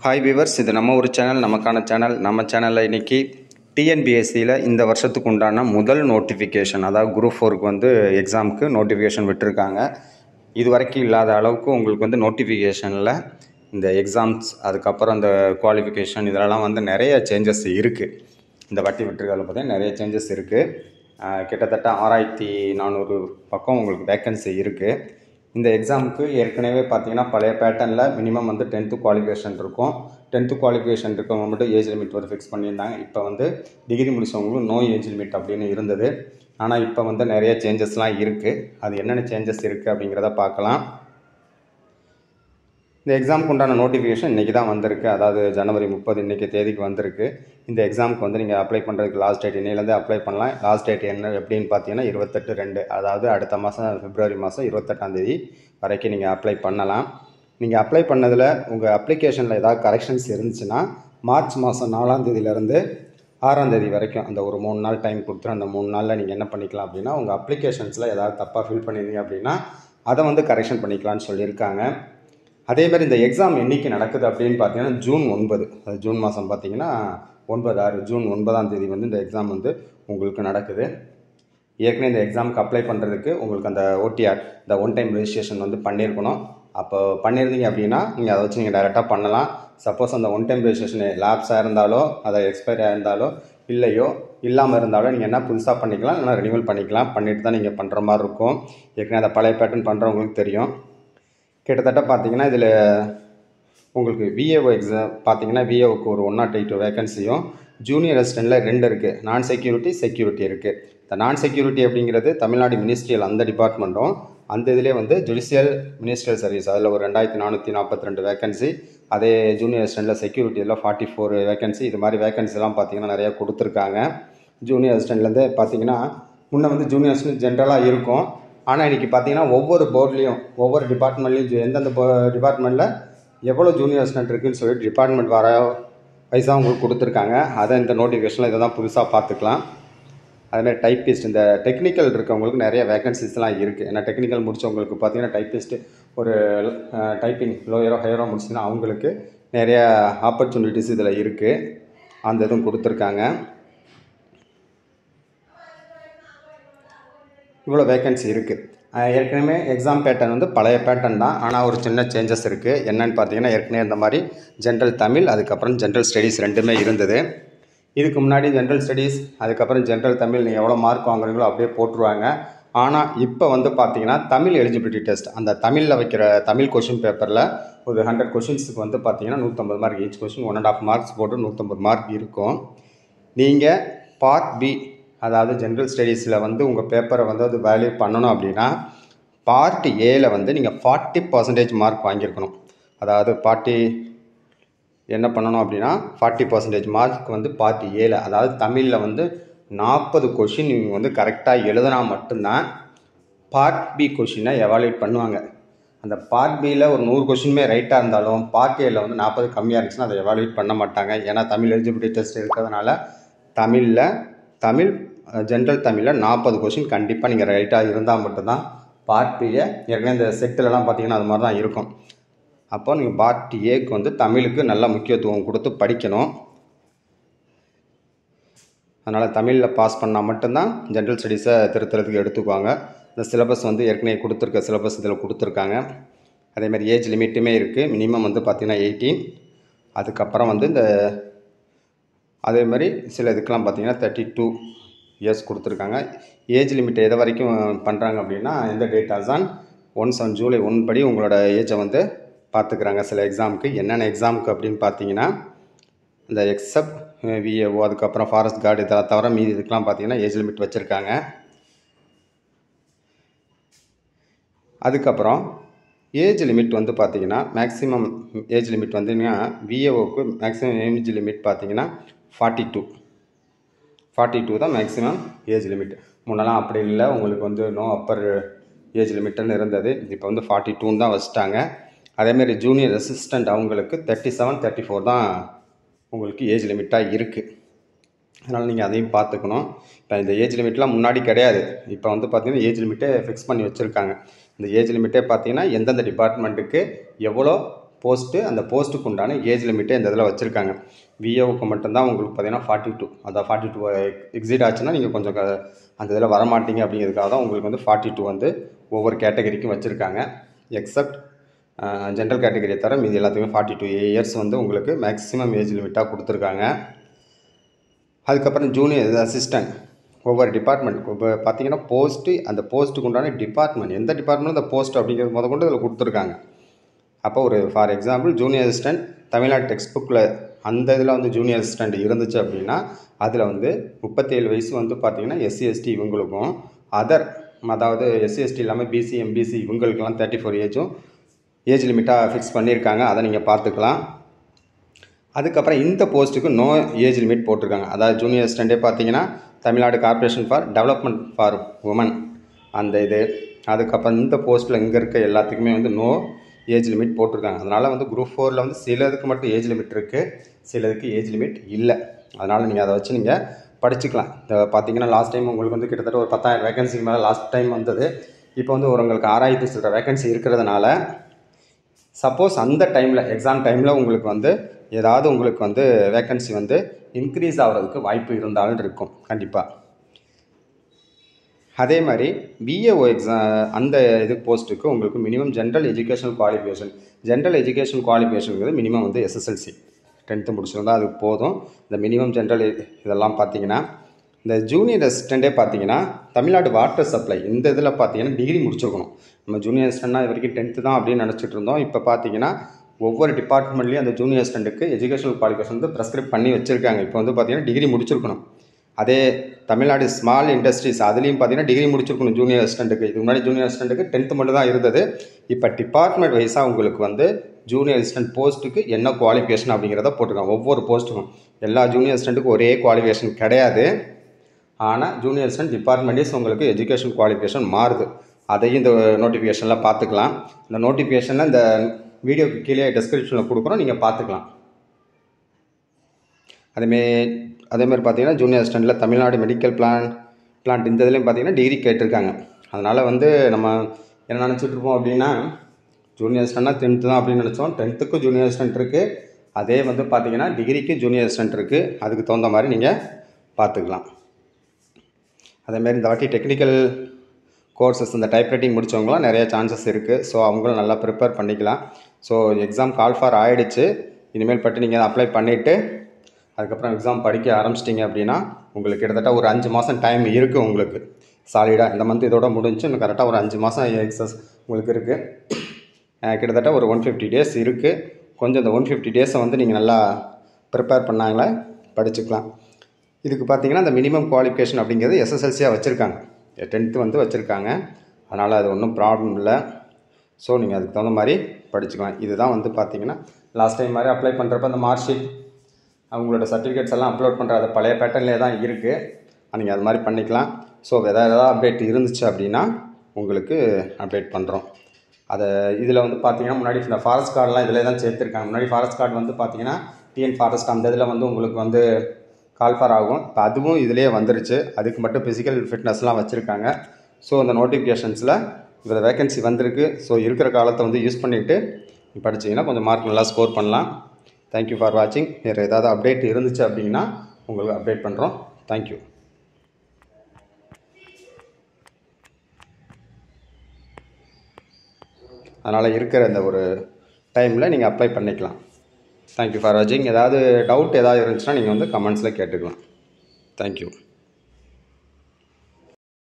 Hi viewers, இது நம்ம ஒரு சேனல், நமக்கான சேனல். நம்ம சேனலில் இன்றைக்கி டிஎன்பிஎஸ்சியில் இந்த வருஷத்துக்கு உண்டான முதல் நோட்டிஃபிகேஷன், அதாவது குரூப் 4க்கு வந்து எக்ஸாமுக்கு நோட்டிஃபிகேஷன் விட்டுருக்காங்க. இது வரைக்கும் இல்லாத அளவுக்கு உங்களுக்கு வந்து நோட்டிஃபிகேஷனில் இந்த எக்ஸாம்ஸ், அதுக்கப்புறம் இந்த குவாலிஃபிகேஷன் இதெல்லாம் வந்து நிறைய சேஞ்சஸ் இருக்குது. இந்த வாட்டி விட்டுருக்கிறதுல பார்த்தீங்கன்னா நிறைய சேஞ்சஸ் இருக்குது. கிட்டத்தட்ட 6400 பக்கம் உங்களுக்கு வேக்கன்சி இருக்குது. இந்த எக்ஸாமுக்கு ஏற்கனவே பார்த்தீங்கன்னா பழைய பேட்டர்னில் மினிமம் வந்து 10th குவாலிஃபிகேஷன் இருக்கும். 10th குவாலிஃபிகேஷன் இருக்கவங்க மட்டும் ஏஜ் லிமிட் வந்து ஃபிக்ஸ் பண்ணியிருந்தாங்க. இப்போ வந்து டிகிரி முடிச்சவங்களும் நோ ஏஜ் லிமிட் அப்படின்னு இருந்தது. ஆனால் இப்போ வந்து நிறைய சேஞ்சஸ்லாம் இருக்குது. அது என்னென்ன சேஞ்சஸ் இருக்குது அப்படிங்கிறத பார்க்கலாம். இந்த எக்ஸாமுக்கு உண்டான நோட்டிஃபிகேஷன் இன்றைக்கி தான் வந்திருக்கு. அதாவது ஜனவரி 30 இன்றைக்கி தேதிக்கு வந்திருக்கு. இந்த எக்ஸாமுக்கு வந்து நீங்கள் அப்ளை பண்ணுறதுக்கு லாஸ்ட் டேட் இன்னையிலேருந்து அப்ளை பண்ணலாம். லாஸ்ட் டேட் என்ன எப்படின்னு பார்த்தீங்கன்னா 28/2, அதாவது அடுத்த மாதம் பிப்ரவரி மாதம் 28ஆம் தேதி வரைக்கும் நீங்கள் அப்ளை பண்ணலாம். நீங்கள் அப்ளை பண்ணதில் உங்கள் அப்ளிகேஷனில் ஏதாவது கரெக்ஷன்ஸ் இருந்துச்சுன்னா மார்ச் மாதம் 4ஆம் தேதியிலேருந்து 6ஆம் தேதி வரைக்கும் அந்த ஒரு 3 நாள் டைம் கொடுத்துரு. அந்த 3 நாளில் நீங்கள் என்ன பண்ணிக்கலாம் அப்படின்னா, உங்கள் அப்ளிகேஷன்ஸில் ஏதாவது தப்பாக ஃபில் பண்ணியிருந்தீங்க அப்படின்னா அதை வந்து கரெக்ஷன் பண்ணிக்கலாம்னு சொல்லியிருக்காங்க. அதேமாதிரி இந்த எக்ஸாம் என்றைக்கு நடக்குது அப்படின்னு பார்த்தீங்கன்னா ஜூன் 9, அது ஜூன் மாதம் பார்த்தீங்கன்னா 9/6 ஜூன் 9ஆம் தேதி வந்து இந்த எக்ஸாம் வந்து உங்களுக்கு நடக்குது. ஏற்கனவே இந்த எக்ஸாமுக்கு அப்ளை பண்ணுறதுக்கு உங்களுக்கு அந்த ஓடிஆர், இந்த ஒன் டைம் ரெஜிஸ்ட்ரேஷன் வந்து பண்ணியிருக்கணும். அப்போ பண்ணியிருந்தீங்க அப்படின்னா நீங்கள் அதை வச்சு நீங்கள் டைரெக்டாக பண்ணலாம். சப்போஸ் அந்த ஒன் டைம் ரெஜிஸ்ட்ரேஷன் லேப்ஸாக இருந்தாலோ, அதை எக்ஸ்பைரி ஆயிருந்தாலோ இல்லையோ இல்லாமல் இருந்தாலும் நீங்கள் என்ன புதுசாக பண்ணிக்கலாம், இல்லைனா ரினியூவல் பண்ணிக்கலாம். பண்ணிட்டு தான் நீங்கள் பண்ணுற மாதிரி இருக்கும். ஏற்கனவே அதை பழைய பேட்டர்ன் பண்ணுறவங்களுக்கு தெரியும். கிட்டத்தட்ட பார்த்தீங்கன்னா இதில் உங்களுக்கு விஏஓ எக்ஸாம் பார்த்தீங்கன்னா விஏஓக்கு ஒரு 108 வேகன்சியும், ஜூனியர் அசிஸ்டண்ட்டில் 2 இருக்குது. நான் செக்யூரிட்டி, செக்யூரிட்டி இருக்குது. இந்த நான் செக்யூரிட்டி அப்படிங்கிறது தமிழ்நாடு மினிஸ்ட்ரியல் அந்த டிபார்ட்மெண்ட்டும், அந்த இதிலே வந்து ஜுடிஷியல் மினிஸ்ட்ரியல் சர்வீஸ் அதில் ஒரு 2442 வேகன்சி. அதே ஜூனியர் அசிஸ்டண்ட்டில் செக்யூரிட்டியில் 44 வேகன்சி. இது மாதிரி வேகன்சிலாம் பார்த்தீங்கன்னா நிறையா கொடுத்துருக்காங்க. ஜூனியர் அசிஸ்டண்ட்லேருந்து பார்த்தீங்கன்னா முன்னே வந்து ஜூனியர் அசிஸ்டன்ட் ஜென்ரலாக இருக்கும். ஆனால் இன்றைக்கி பார்த்தீங்கன்னா ஒவ்வொரு போர்ட்லேயும் ஒவ்வொரு டிபார்ட்மெண்ட்லேயும் எந்தெந்த டிபார்ட்மெண்ட்டில் எவ்வளோ ஜூனியர் அசிஸ்டன்ட் இருக்குதுன்னு சொல்லிட்டு டிபார்ட்மெண்ட் வர வைஸாக உங்களுக்கு கொடுத்துருக்காங்க. அதை இந்த நோட்டிஃபிகேஷனில் இதை தான் புதுசாக பார்த்துக்கலாம். அதுமாதிரி டைப்பிஸ்ட், இந்த டெக்னிக்கல் இருக்கவங்களுக்கு நிறைய வேகன்சிஸ்லாம் இருக்குது. ஏன்னா டெக்னிக்கல் முடித்தவங்களுக்கு பார்த்தீங்கன்னா டைப்பிஸ்ட்டு ஒரு டைப்பிங் லோயரோ ஹையரோ முடிச்சுன்னா அவங்களுக்கு நிறைய ஆப்பர்ச்சுனிட்டிஸ் இதில் இருக்குது. அந்த இதுவும் கொடுத்துருக்காங்க. இவ்வளோ வேக்கன்சி இருக்குது. ஏற்கனவே எக்ஸாம் பேட்டர்ன் வந்து பழைய பேட்டர்ன் தான். ஆனால் ஒரு சின்ன சேஞ்சஸ் இருக்குது. என்னென்னு பார்த்தீங்கன்னா ஏற்கனவே இந்த மாதிரி ஜென்ரல் தமிழ், அதுக்கப்புறம் ஜென்ரல் ஸ்டடீஸ் ரெண்டுமே இருந்தது. இதுக்கு முன்னாடி ஜென்ரல் ஸ்டடீஸ், அதுக்கப்புறம் ஜென்ரல் தமிழ் நீங்கள் எவ்வளோ மார்க் வாங்குறீங்களோ அப்படியே போட்டுருவாங்க. ஆனால் இப்போ வந்து பார்த்தீங்கன்னா தமிழ் எலிஜிபிலிட்டி டெஸ்ட், அந்த தமிழில் வைக்கிற தமிழ் கொஷின் பேப்பரில் ஒரு 100 கொஷின்ஸுக்கு வந்து பார்த்தீங்கன்னா 150 மார்க், ஈச் கொஷின் 1.5 மார்க்ஸ் போட்டு 150 மார்க் இருக்கும். நீங்கள் பார்ட் பி, அதாவது ஜென்ரல் ஸ்டடீஸில் வந்து உங்கள் பேப்பரை வந்து அது வேல்யூ பண்ணணும் அப்படின்னா பார்ட் ஏல வந்து நீங்கள் 40% மார்க் வாங்கியிருக்கணும். அதாவது என்ன பண்ணணும் அப்படின்னா 40% மார்க் வந்து பார்ட் ஏல, அதாவது தமிழில் வந்து 40 கொஷின் நீங்கள் வந்து கரெக்டாக எழுதினா மட்டும்தான் பார்ட் பி கொஷினை எவாலுவேட் பண்ணுவாங்க. அந்த பார்ட் பியில் ஒரு 100 கொஷினுமே ரைட்டாக இருந்தாலும் பார்ட் ஏல வந்து 40 கம்மியாக இருந்துச்சுன்னா அதை எவாலுவேட் பண்ண மாட்டாங்க. ஏன்னா தமிழ் எலிஜிபிலிட்டி டெஸ்ட் இருக்கிறதுனால தமிழ் ஜென்ரல் தமிழில் 40 கொஷின் கண்டிப்பாக நீங்கள் ரைட்டாக இருந்தால் மட்டும்தான் பார்ட் பியை. ஏற்கனவே இந்த செட்டிலலாம் பார்த்தீங்கன்னா அது மாதிரி தான் இருக்கும். அப்போ நீங்கள் பார்ட் ஏக்கு வந்து தமிழுக்கு நல்ல முக்கியத்துவம் கொடுத்து படிக்கணும். அதனால் தமிழில் பாஸ் பண்ணால் மட்டும்தான் ஜென்ரல் ஸ்டடீஸை திருத்துறதுக்கு எடுத்துக்குவாங்க. இந்த சிலபஸ் வந்து ஏற்கனவே கொடுத்துருக்க சிலபஸ் இதில் கொடுத்துருக்காங்க. அதேமாதிரி ஏஜ் லிமிட்டுமே இருக்குது. மினிமம் வந்து பார்த்திங்கன்னா 18. அதுக்கப்புறம் வந்து அதேமாதிரி சில இதுக்கெலாம் பார்த்திங்கன்னா 32 இயர்ஸ் கொடுத்துருக்காங்க. ஏஜ் லிமிட் எதை வரைக்கும் பண்ணுறாங்க அப்படின்னா இந்த டேட்டாஸ் ஆன் 17 ஜூலை 1 படி உங்களோட ஏஜை வந்து பார்த்துக்கிறாங்க. சில எக்ஸாமுக்கு என்னென்ன எக்ஸாமுக்கு அப்படின்னு பார்த்தீங்கன்னா இந்த எக்ஸப்ட் விஏஓ, அதுக்கப்புறம் ஃபாரஸ்ட் கார்டு, இதெல்லாம் தவிர மீதி இதுக்கெலாம் பார்த்தீங்கன்னா ஏஜ் லிமிட் வச்சுருக்காங்க. அதுக்கப்புறம் ஏஜ் லிமிட் வந்து பார்த்திங்கன்னா மேக்ஸிமம் ஏஜ் லிமிட் வந்துங்கன்னா விஏஓக்கு மேக்ஸிமம் ஏஜ் லிமிட் பார்த்திங்கன்னா 42 தான் மேக்ஸிமம் ஏஜ் லிமிட். முன்னெல்லாம் அப்படி இல்லை, உங்களுக்கு வந்து நோ அப்பர் ஏஜ் லிமிட்டுன்னு இருந்தது. இப்போ வந்து 42 தான் வச்சுட்டாங்க. அதேமாதிரி ஜூனியர் அசிஸ்டண்ட் அவங்களுக்கு 37, 34 தான் உங்களுக்கு ஏஜ் லிமிட்டாக இருக்குது. அதனால் நீங்கள் அதையும் பார்த்துக்கணும். இப்போ இந்த ஏஜ் லிமிட்லாம் முன்னாடி கிடையாது. இப்போ வந்து பார்த்திங்கன்னா ஏஜ் லிமிட்டே ஃபிக்ஸ் பண்ணி வச்சுருக்காங்க. இந்த ஏஜ் லிமிட்டே பார்த்தீங்கன்னா எந்தெந்த டிபார்ட்மெண்ட்டுக்கு எவ்வளோ போஸ்ட்டு, அந்த போஸ்ட்டுக்கு உண்டான ஏஜ் லிமிட்டே இந்த இதில் வச்சுருக்காங்க. விஏஓக்கு மட்டும்தான் உங்களுக்கு பார்த்தீங்கன்னா 42, அந்த 42 எக்ஸிட் ஆச்சுன்னா நீங்கள் கொஞ்சம் அந்த இதில் வரமாட்டீங்க அப்படிங்கிறதுக்காக தான் உங்களுக்கு வந்து 42 வந்து ஒவ்வொரு கேட்டகரிக்கும் வச்சுருக்காங்க. எக்ஸப்ட் ஜென்ரல் கேட்டகரியை தவிர மீதி எல்லாத்துக்குமே 42 இயர்ஸ் வந்து உங்களுக்கு மேக்ஸிமம் ஏஜ் லிமிட்டாக கொடுத்துருக்காங்க. அதுக்கப்புறம் ஜூனியர் அசிஸ்டன்ட் ஒவ்வொரு டிபார்ட்மெண்ட் இப்போ பார்த்தீங்கன்னா போஸ்ட்டு, அந்த போஸ்ட்டுக்கு உண்டான டிபார்ட்மெண்ட், எந்த டிபார்ட்மெண்ட் அந்த போஸ்ட் அப்படிங்கிறது கொண்டு இதில் கொடுத்துருக்காங்க. அப்போ ஒரு for example junior assistant Tamil Nadu text புக்கில் அந்த இதில் வந்து ஜூனியர் அசிஸ்டன்ட் இருந்துச்சு அப்படின்னா அதில் வந்து 37 வயசு வந்து பார்த்திங்கன்னா எஸ்சி எஸ்டி இவங்களுக்கும், அதர் அதாவது எஸ்சி எஸ்டி இல்லாமல் பிசி எம்பிசி இவங்களுக்கெல்லாம் 34 ஏஜ் லிமிட்டாக ஃபிக்ஸ் பண்ணியிருக்காங்க. அதை நீங்கள் பார்த்துக்கலாம். அதுக்கப்புறம் இந்த போஸ்ட்டுக்கு நோ ஏஜ் லிமிட் போட்டிருக்காங்க. அதாவது ஜூனியர் அசிஸ்டண்ட்டே பார்த்தீங்கன்னா Tamil Nadu corporation for development for woman அந்த இது. அதுக்கப்புறம் இந்த போஸ்ட்டில் இங்கே இருக்க எல்லாத்துக்குமே வந்து நோ ஏஜ் லிமிட் போட்டிருக்காங்க. அதனால் வந்து குரூப் 4ல் வந்து சிலதுக்கு மட்டும் ஏஜ் லிமிட் இருக்குது, சிலதுக்கு ஏஜ் லிமிட் இல்லை. அதனால் நீங்கள் அதை வச்சு நீங்கள் படிச்சுக்கலாம். இந்த பார்த்தீங்கன்னா லாஸ்ட் டைம் உங்களுக்கு வந்து கிட்டத்தட்ட ஒரு 10,000 வேகன்சிக்கு மேலே லாஸ்ட் டைம் வந்தது. இப்போ வந்து உங்களுக்கு 6,000 சில வேகன்சி இருக்கிறதுனால சப்போஸ் அந்த டைமில் எக்ஸாம் டைமில் உங்களுக்கு வந்து ஏதாவது உங்களுக்கு வந்து வேக்கன்சி வந்து இன்க்ரீஸ் ஆகிறதுக்கு வாய்ப்பு இருந்தாலும் இருக்கும் கண்டிப்பாக. அதே மாதிரி பிஏஓ அந்த இது போஸ்ட்டுக்கு உங்களுக்கு மினிமம் ஜென்ரல் எஜுகேஷனல் குவாலிஃபிகேஷனுங்கிறது மினிமம் வந்து எஸ்எஸ்எல்சி 10th முடிச்சிருந்தால் அதுக்கு போதும். இந்த மினிமம் ஜென்ரல் இதெல்லாம் பார்த்தீங்கன்னா இந்த ஜூனியர் அசிஸ்டண்ட்டே பார்த்தீங்கன்னா தமிழ்நாடு வாட்டர் சப்ளை இந்த இதில் பார்த்தீங்கன்னா டிகிரி முடிச்சிருக்கணும். நம்ம ஜூனியர் அசிஸ்டண்ட்னா இது வரைக்கும் 10th தான் அப்படின்னு நினச்சிட்டு இருந்தோம். இப்போ பார்த்தீங்கன்னா ஒவ்வொரு டிபார்ட்மெண்ட்லேயும் அந்த ஜூனியர் அசிஸ்டண்ட்டுக்கு எஜுகேஷனல் குவாலிஃபிகேஷன் வந்து ப்ரெஸ்கிரைப் பண்ணி வச்சுருக்காங்க. இப்போ வந்து பார்த்தீங்கன்னா டிகிரி முடிச்சிருக்கணும். அதே தமிழ்நாடு ஸ்மால் இண்டஸ்ட்ரீஸ் அதுலேயும் பார்த்தீங்கன்னா டிகிரி முடிச்சிருக்கணும் ஜூனியர் அசிஸ்டண்ட்டுக்கு. இது முன்னாடி ஜூனியர் அசிஸ்டண்ட்டுக்கு 10th மட்டும் தான் இருந்தது. இப்போ டிபார்ட்மெண்ட் வைஸாக உங்களுக்கு வந்து ஜூனியர் அசிஸ்டன்ட் போஸ்ட்டுக்கு என்ன குவாலிஃபிகேஷன் அப்படிங்கிறத போட்டிருக்காங்க. ஒவ்வொரு போஸ்ட்டுக்கும் எல்லா ஜூனியர் அசிஸ்டண்ட்டுக்கும் ஒரே குவாலிஃபிகேஷன் கிடையாது. ஆனால் ஜூனியர் அசிஸ்டன்ட் டிபார்ட்மெண்ட்ஸ் உங்களுக்கு எஜுகேஷன் குவாலிஃபிகேஷன் மாறுது. அதையும் இந்த நோட்டிஃபிகேஷனில் பார்த்துக்கலாம். இந்த நோட்டிஃபிகேஷனில் இந்த வீடியோக்கு கீழே டிஸ்கிரிப்ஷனில் கொடுக்குறோம், நீங்கள் பார்த்துக்கலாம். அதேமாதிரி பார்த்தீங்கன்னா ஜூனியர் அசிஸ்டண்ட்டில் தமிழ்நாடு மெடிக்கல் பிளான்ட் இந்த இதுலேயும் பார்த்தீங்கன்னா டிகிரி கேட்டிருக்காங்க. அதனால் வந்து நம்ம என்ன நினச்சிட்ருப்போம் அப்படின்னா ஜூனியர் அசிஸ்டண்ட்னா 10th தான் அப்படின்னு நினச்சோம். 10th ஜூனியர் அசிஸ்டன்ட் இருக்குது. அதே வந்து பார்த்தீங்கன்னா டிகிரிக்கு ஜூனியர் அசிஸ்டன்ட் இருக்குது. அதுக்கு தகுந்த மாதிரி நீங்கள் பார்த்துக்கலாம். அதேமாதிரி இந்த வாட்டி டெக்னிக்கல் கோர்சஸ் இந்த டைப்ரைட்டிங் முடித்தவங்களாம் நிறைய சான்சஸ் இருக்குது. ஸோ அவங்களும் நல்லா ப்ரிப்பேர் பண்ணிக்கலாம். ஸோ எக்ஸாம் கால் ஃபார் ஆகிடுச்சு. இனிமேல் பட்டு நீங்கள் அப்ளை பண்ணிவிட்டு அதுக்கப்புறம் எக்ஸாம் படிக்க ஆரம்பிச்சிட்டிங்க அப்படின்னா உங்களுக்கு கிட்டத்தட்ட ஒரு 5 மாதம் டைம் இருக்குது. உங்களுக்கு சாலிடாக இந்த மந்த் இதோட முடிஞ்சு இன்னும் கரெக்டாக ஒரு 5 மாதம் எக்ஸஸ் உங்களுக்கு இருக்குது. கிட்டத்தட்ட ஒரு 150 days இருக்குது. கொஞ்சம் இந்த 150 days வந்து நீங்கள் நல்லா ப்ரிப்பேர் பண்ணாங்களே படிச்சுக்கலாம். இதுக்கு பார்த்தீங்கன்னா இந்த மினிமம் குவாலிஃபிகேஷன் அப்படிங்கிறது எஸ்எஸ்எல்சியாக வச்சுருக்காங்க, 10th வந்து வச்சுருக்காங்க. அதனால் அது ஒன்றும் ப்ராப்ளம் இல்லை. ஸோ நீங்கள் அதுக்கு தகுந்த மாதிரி படிச்சுக்கலாம். இதுதான் வந்து பார்த்தீங்கன்னா லாஸ்ட் டைம் மாதிரி அப்ளை பண்ணுறப்ப அந்த மார்க் ஷீட் அவங்களோட சர்டிஃபிகேட்ஸ் எல்லாம் அப்லோட் பண்ணுற அது பழைய பேட்டர்ன்லேயே தான் இருக்குது. நீங்கள் அது மாதிரி பண்ணிக்கலாம். ஸோ ஏதாவது அப்டேட் இருந்துச்சு அப்படின்னா உங்களுக்கு அப்டேட் பண்ணுறோம். அதை இதில் வந்து பார்த்தீங்கன்னா முன்னாடி இந்த ஃபாரஸ்ட் கார்டெலாம் இதில் தான் சேர்த்துருக்காங்க. முன்னாடி ஃபாரஸ்ட் கார்டு வந்து பார்த்தீங்கன்னா டிஎன் ஃபாரஸ்ட் அந்த இதில் வந்து உங்களுக்கு வந்து கால்ஃபார் ஆகும். இப்போ அதுவும் இதிலே வந்துருச்சு. அதுக்கு மட்டும் ஃபிசிக்கல் ஃபிட்னஸ்லாம் வச்சுருக்காங்க. ஸோ அந்த நோட்டிஃபிகேஷன்ஸில் இதில் வேகன்சி வந்திருக்கு. ஸோ இருக்கிற காலத்தை வந்து யூஸ் பண்ணிவிட்டு படிச்சிங்கன்னா கொஞ்சம் மார்க் நல்லா ஸ்கோர் பண்ணலாம். தேங்க்யூ ஃபார் வாட்சிங். வேறு ஏதாவது அப்டேட் இருந்துச்சு அப்படின்னா உங்களுக்கு அப்டேட் பண்ணுறோம். தேங்க்யூ. அதனால் இருக்கிற இந்த ஒரு டைமில் நீங்கள் அப்ளை பண்ணிக்கலாம். தேங்க்யூ ஃபார் வாட்சிங். ஏதாவது டவுட் ஏதாவது இருந்துச்சுன்னா நீங்கள் வந்து கமெண்ட்ஸில் கேட்டுக்கலாம். தேங்க்யூ.